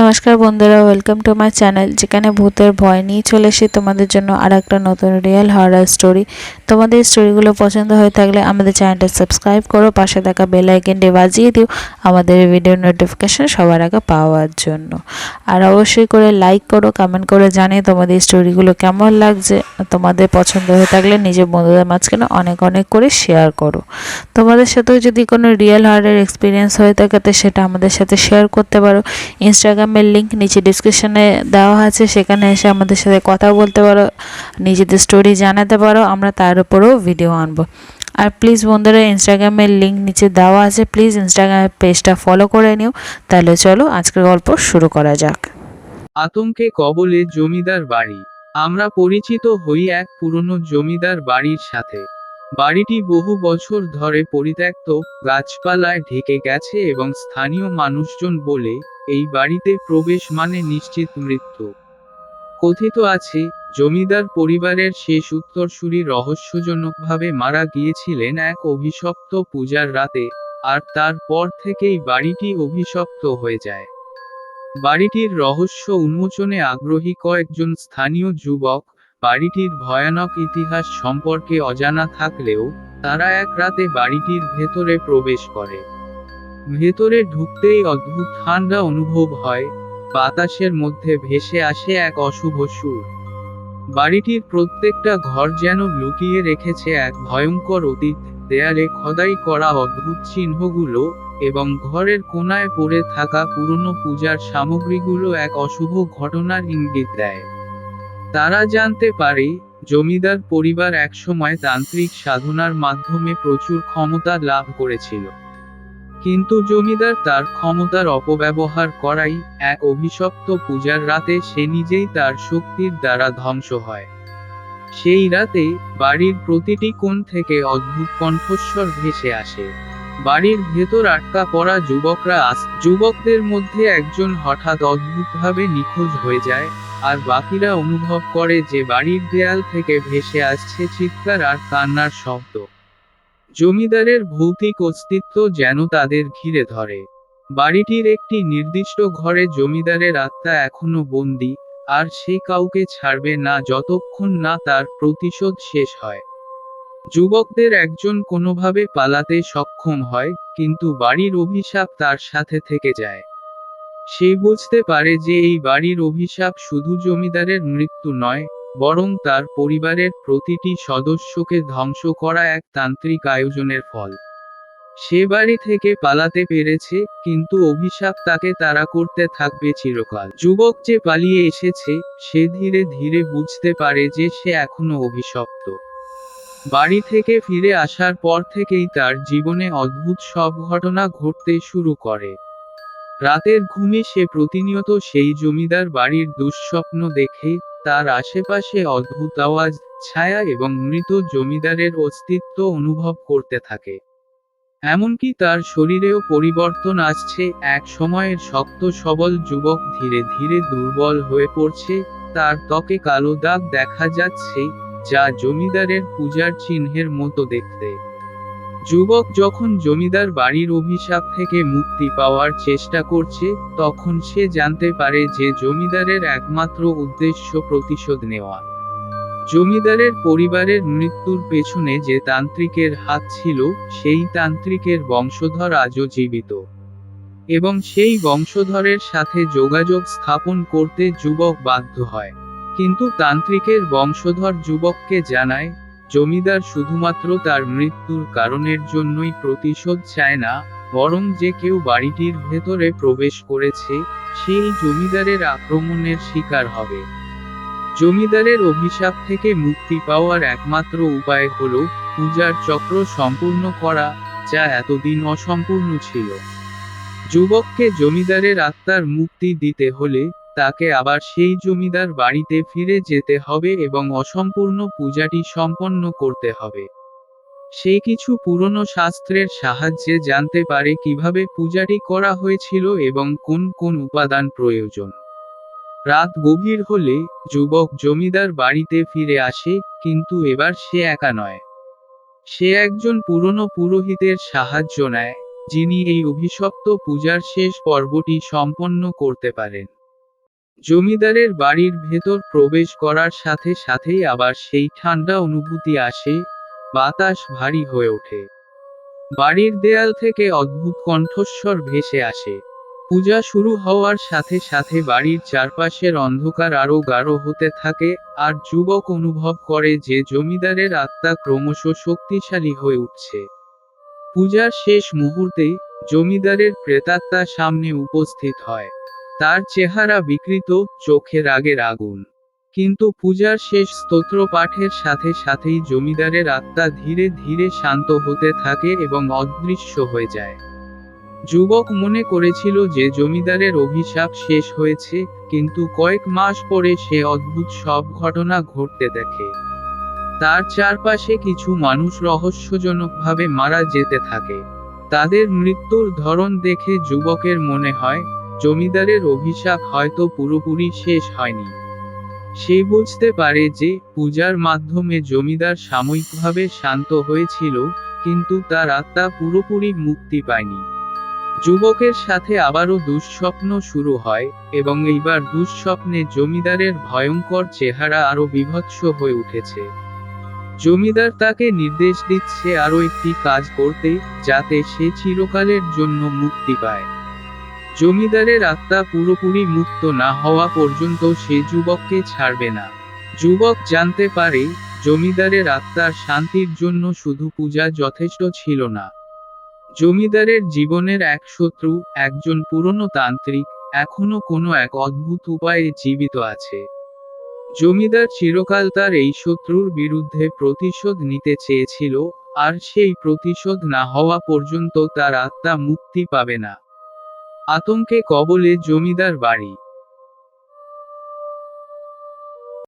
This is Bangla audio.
নমস্কার বন্ধুরা, ওয়েলকাম টু মাই চ্যানেল, যেখানে ভূতের ভয় নিয়ে চলে এসে তোমাদের জন্য আর একটা নতুন রিয়েল হরর স্টোরি। তোমাদের স্টোরিগুলো পছন্দ হয়ে থাকলে আমাদের চ্যানেলটা সাবস্ক্রাইব করো, পাশে থাকা বেল আইকনটি বাজিয়ে দিও আমাদের ভিডিও নোটিফিকেশন সবার আগে পাওয়ার জন্য। আর অবশ্যই করে লাইক করো, কমেন্ট করে জানিয়ে তোমাদের স্টোরিগুলো কেমন লাগছে। তোমাদের পছন্দ হয়ে থাকলে নিজের বন্ধুদের মাঝখানে অনেক অনেক করে শেয়ার করো। তোমাদের সাথেও যদি কোনো রিয়েল হরর এক্সপিরিয়েন্স হয়ে থাকে তো সেটা আমাদের সাথে শেয়ার করতে পারো। ইনস্টাগ্রামের লিঙ্ক নিচে ডিসক্রিপশনে দেওয়া আছে, সেখানে এসে আমাদের সাথে কথা বলতে পারো, নিজেদের স্টোরি জানাতে পারো, আমরা তার উপরেও ভিডিও আনবো। আর প্লিজ বন্ধুরা, ইনস্টাগ্রামের লিঙ্ক নিচে দেওয়া আছে, প্লিজ ইনস্টাগ্রামের পেজটা ফলো করে নিও। তাহলে চলো আজকের গল্প শুরু করা যাক। আতঙ্কে কবলে জমিদার বাড়ি। আমরা পরিচিত হই এক পুরনো জমিদার বাড়ির সাথে। বাড়িটি বহু বছর ধরে পরিত্যক্ত, গাছপালায় ঢেকে গেছে এবং স্থানীয় মানুষজন বলে এই বাড়িতে প্রবেশ মানে নিশ্চিত মৃত্যু। কথিত আছে, জমিদার পরিবারের শেষ উত্তরসূরি রহস্যজনকভাবে মারা গিয়েছিলেন এক অভিশপ্ত পূজার রাতে, আর তারপর থেকেই বাড়িটি অভিশপ্ত হয়ে যায়। বাড়িটির রহস্য উন্মোচনে আগ্রহী কয়েকজন স্থানীয় যুবক, বাড়িটির ভয়ানক ইতিহাস সম্পর্কে অজানা থাকলেও, তারা এক রাতে বাড়িটির ভেতরে প্রবেশ করে। ভেতরে ঢুকতেই অদ্ভুত ঠান্ডা অনুভব হয়, বাতাসের মধ্যে ভেসে আসে এক অশুভ সুর। বাড়িটির প্রত্যেকটা ঘর যেন লুকিয়ে রেখেছে এক ভয়ঙ্কর অতীত, দেয়ালে খোদাই করা অদ্ভুত চিহ্নগুলো এবং ঘরের কোণায় পড়ে থাকা পুরনো পূজার সামগ্রীগুলো এক অশুভ ঘটনার ইঙ্গিত দেয়। তারা জানতে পারে, জমিদার পরিবার একসময় তান্ত্রিক সাধনার মাধ্যমে প্রচুর ক্ষমতা লাভ করেছিল। কিন্তু জমিদার তার ক্ষমতার অপব্যবহার করাই, এক অভিশপ্ত পূজার রাতে সে নিজেই তার শক্তির দ্বারা ধ্বংস হয়। সেই রাতে বাড়ির প্রতিটি কোণ থেকে অদ্ভুত কণ্ঠস্বর ভেসে আসে। বাড়ির ভেতর আটকা পড়া যুবকদের মধ্যে একজন হঠাৎ অদ্ভুতভাবে নিখোঁজ হয়ে যায়, আর বাকিরা অনুভব করে যে বাড়ির দেয়াল থেকে ভেসে আসছে চিৎকার আর কান্নার শব্দ। জমিদারের ভৌতিক অস্তিত্ব যেন তাদের ঘিরে ধরে। বাড়িটির একটি নির্দিষ্ট ঘরে জমিদারের আত্মা এখনো বন্দী, আর সে কাউকে ছাড়বে না যতক্ষণ না তার প্রতিশোধ শেষ হয়। যুবকদের একজন কোনোভাবে পালাতে সক্ষম হয়, কিন্তু বাড়ির অভিশাপ তার সাথে থেকে যায়। সে বুঝতে পারে যে এই বাড়ির অভিশাপ শুধু জমিদারের মৃত্যু নয়, বরং তার পরিবারের প্রতিটি সদস্যকে ধ্বংস করা এক তান্ত্রিক আয়োজনের ফল। সে বাড়ি থেকে পালাতে পেরেছে, কিন্তু অভিশাপ তাকে তাড়া করতে থাকবে চিরকাল। যুবক যে পালিয়ে এসেছে, সে ধীরে ধীরে বুঝতে পারে যে সে এখনো অভিশপ্ত। বাড়ি থেকে ফিরে আসার পর থেকেই তার জীবনে অদ্ভুত সব ঘটনা ঘটতে শুরু করে। রাতের ঘুমে সে প্রতিনিয়ত সেই জমিদার বাড়ির দুঃস্বপ্ন দেখে, তার আশেপাশে অদ্ভুত আওয়াজ, ছায়া এবং মৃত জমিদারের অস্তিত্ব অনুভব করতে থাকে। এমনকি তার শরীরেও পরিবর্তন আসছে, এক সময়ের শক্ত সবল যুবক ধীরে ধীরে দুর্বল হয়ে পড়ছে, তার ত্বকে কালো দাগ দেখা যাচ্ছে, যা জমিদারের পূজার চিহ্নের মতো দেখতে। যুবক যখন জমিদার বাড়ির অভিশাপ থেকে মুক্তি পাওয়ার চেষ্টা করছে, তখন সে জানতে পারে যে জমিদারের একমাত্র উদ্দেশ্য প্রতিশোধ নেওয়া। জমিদারের পরিবারের মৃত্যুর পেছনে যে তান্ত্রিকের হাত ছিল, সেই তান্ত্রিকের বংশধর আজও জীবিত। এবং সেই বংশধরের সাথে যোগাযোগ স্থাপন করতে যুবক বাধ্য হয়। কিন্তু তান্ত্রিকের বংশধর যুবককে জানায়, জমিদার শুধুমাত্র তার মৃত্যুর কারণের জন্যই প্রতিশোধ চায় না, বরং যে কেউ বাড়িটির ভেতরে প্রবেশ করেছে, সেই জমিদারের আক্রমণের শিকার হবে। জমিদারের অভিশাপ থেকে মুক্তি পাওয়ার একমাত্র উপায় হল পূজার চক্র সম্পূর্ণ করা, যা এতদিন অসম্পূর্ণ ছিল। যুবককে জমিদারের আত্মার মুক্তি দিতে হলে তাকে আবার সেই জমিদার বাড়িতে ফিরে যেতে হবে এবং অসম্পূর্ণ পূজাটি সম্পন্ন করতে হবে। সে কিছু পুরনো শাস্ত্রের সাহায্যে জানতে পারে কিভাবে পূজাটি করা হয়েছিল এবং কোন কোন উপাদান প্রয়োজন। রাত গভীর হলে যুবক জমিদার বাড়িতে ফিরে আসে, কিন্তু এবার সে একা নয়। সে একজন পুরনো পুরোহিতের সাহায্য নেয়, যিনি এই অভিশপ্ত পূজার শেষ পর্বটি সম্পন্ন করতে পারেন। জমিদারের বাড়ির ভেতর প্রবেশ করার সাথে সাথেই আবার সেই ঠান্ডা অনুভূতি আসে, বাতাস ভারী হয়ে ওঠে। বাড়ির দেয়াল থেকে অদ্ভুত কণ্ঠস্বর ভেসে আসে। পূজা শুরু হওয়ার সাথে সাথে বাড়ির চারপাশের অন্ধকার আরও গাঢ় হতে থাকে, আর যুবক অনুভব করে যে জমিদারের আত্মা ক্রমশ শক্তিশালী হয়ে উঠছে। পূজার শেষ মুহূর্তে জমিদারের প্রেতাত্মা সামনে উপস্থিত হয়। তার চেহারা বিকৃত, চোখে রাগের আগুন। কিন্তু পূজার শেষ স্তোত্র পাঠের সাথে সাথেই জমিদারের আত্মা ধীরে ধীরে শান্ত হতে থাকে এবং অদৃশ্য হয়ে যায়। যুবক মনে করেছিল যে জমিদারের অভিশাপ শেষ হয়েছে, কিন্তু কয়েক মাস পরে সে অদ্ভুত সব ঘটনা ঘটতে দেখে। তার চারপাশে কিছু মানুষ রহস্যজনকভাবে মারা যেতে থাকে। তাদের মৃত্যুর ধরন দেখে যুবকের মনে হয়, জমিদারের অভিশাপ হয়তো পুরোপুরি শেষ হয়নি। সে বুঝতে পারে যে পূজার মাধ্যমে জমিদার সাময়িকভাবে শান্ত হয়েছিল, কিন্তু তার আত্মা পুরোপুরি মুক্তি পায়নি। যুবকের সাথে আবারও দুঃস্বপ্ন শুরু হয়, এবং এইবার দুঃস্বপ্নে জমিদারের ভয়ঙ্কর চেহারা আরও বীভৎস হয়ে উঠেছে। জমিদার তাকে নির্দেশ দিচ্ছে আরও একটি কাজ করতে, যাতে সে চিরকালের জন্য মুক্তি পায়। জমিদারের আত্মা পুরোপুরি মুক্ত না হওয়া পর্যন্ত সে যুবককে ছাড়বে না। যুবক জানতে পারে, জমিদারের আত্মার শান্তির জন্য শুধু পূজা যথেষ্ট ছিল না। জমিদারের জীবনের এক শত্রু, একজন পুরনো তান্ত্রিক, এখনো কোনো এক অদ্ভুত উপায়ে জীবিত আছে। জমিদার চিরকাল তার এই শত্রুর বিরুদ্ধে প্রতিশোধ নিতে চেয়েছিল, আর সেই প্রতিশোধ না হওয়া পর্যন্ত তার আত্মা মুক্তি পাবে না। আতঙ্কে কবলে জমিদার বাড়ি।